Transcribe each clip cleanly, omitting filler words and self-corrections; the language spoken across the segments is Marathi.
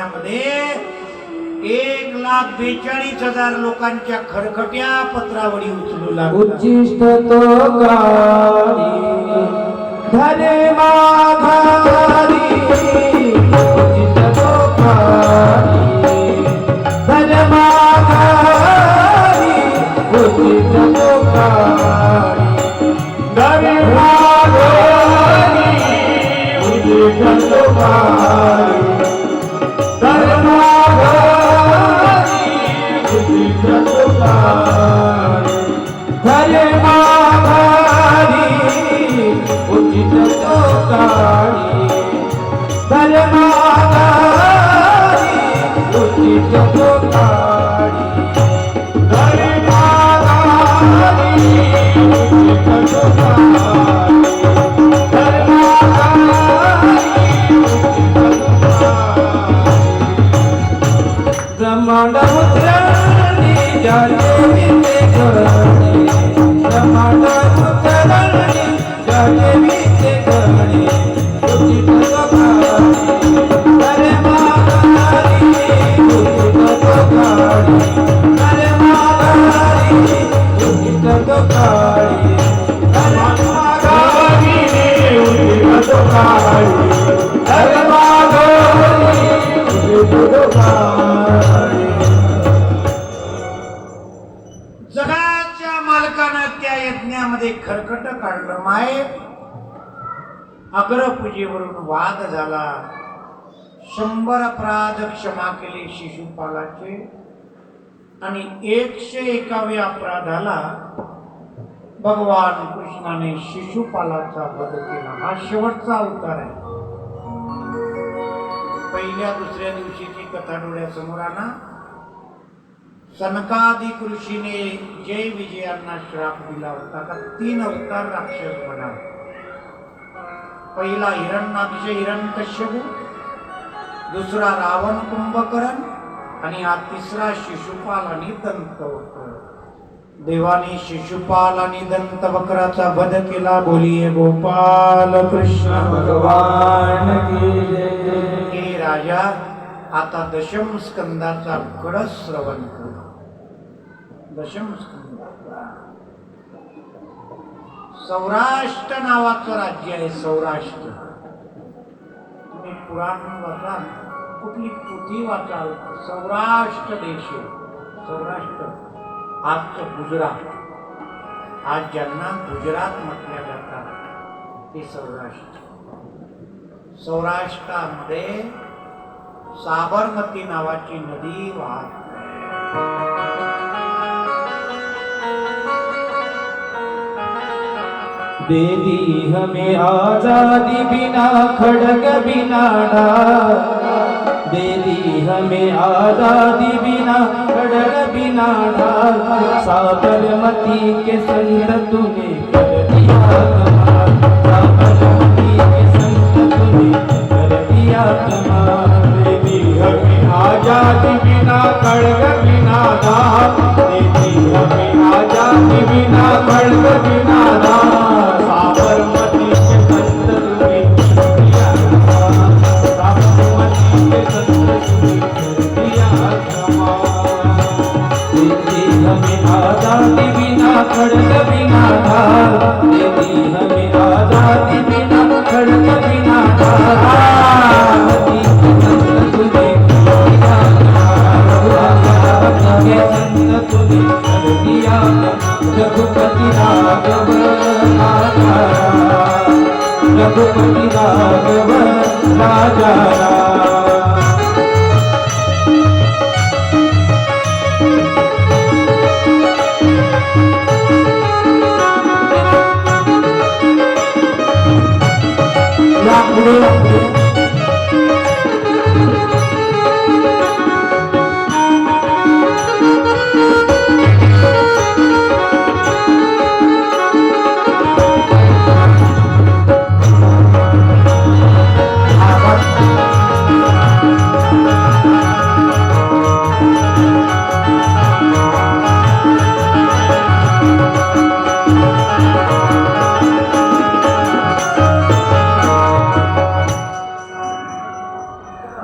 यज्ञामध्ये 1,42,000 लोकांच्या खरकट्या पत्रावळी उचलू लागला. उच्चिष्ट तो काळी धरे माघारी, उच्चिष्ट तो काळी धरे माघारी, उच्चिष्ट तो काळी धरे माघारी, उच्चिष्ट तो काळी धरे माघारी, उच्चिष्ट तो काळी धरे माघारी, उचित तो काळी धरे माघारी, उचित तो काळी धरे माघारी, उचित तो काळी धरे माघारी, उचित तो काळी ब्रह्मांड उतरणी जाते विते गणे, ब्रह्मांड उतरणी जाते विते गणे, उचित तो काळी धरे माघारी, उचित तो काळी धरे माघारी, उचित तो काळी धरे माघारी, उचित तो काळी धरे माघारी, उचित तो काळी. जगाच्या मालकानं त्या यज्ञामध्ये खरकट काढलं. माय अग्रपूजेवरून वाद झाला. 100 अपराध क्षमा केले शिशुपालाचे आणि 101व्या अपराधाला भगवान कृष्णाने शिशुपालाचा वध केला. हा शेवटचा अवतार आहे. पहिल्या दुसऱ्या दिवशीची कथा डोळ्यासमोर आणा. सनकादिक ऋषीने जय विजयांना श्राप दिला होता का 3 अवतार राक्षस बना. पहिला हिरण्याक्ष हिरण्यकश्यप, दुसरा रावण कुंभकर्ण आणि हा तिसरा शिशुपाल आणि दंतवक्र. देवाने शिशुपाल आणि दंतवक्राचा वध केला. बोलिये गोपाल कृष्ण भगवान की जय. हे राजा, आता दशम स्कंदाचा कडस श्रवण कर. दशम स्कंद सौराष्ट्र नावाचं राज्य आहे. सौराष्ट्र तुम्ही पुराण वाचाल, कुठली पोथी वाचाल, सौराष्ट्र देश आहे. सौराष्ट्र आजचं गुजरात, आज ज्यांना गुजरात म्हटल्या जातात ते सौराष्ट्र. सौराष्ट्रामध्ये साबरमती नावाची नदी वाहत. दे दी हमें आजादी बिना खड़ग बिना ढाल, दे दी हमें आजादी बिना खड़ग बिना ढाल, साबरमती के संत तूने कर दिया कमाल, साबरमती के संत तूने कर दिया कमाल. दे दी हमें आजादी बिना खड़ग बिना ढाल, दे दी हमें आजादी बिना खड़ग बिना ढाल, साबरमती के संत तूने कर दिया कमाल, साबरमती के संत तूने कर दिया कमाल. देती हमें आजादी बिना खड़ग बिना ढाल, देती हमें आजादी बिना खड़ग बिना ढाल, साबरमती के संत तूने कर दिया कमाल, साबरमती के संत तूने कर दिया कमाल. रघुपति राघव राजा, रघुपति राघव राजा.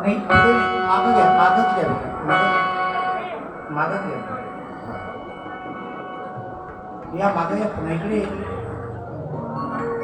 नाही मागं घ्या, मागच घ्या मागच घ्या. या मागं या पुन्हा इकडे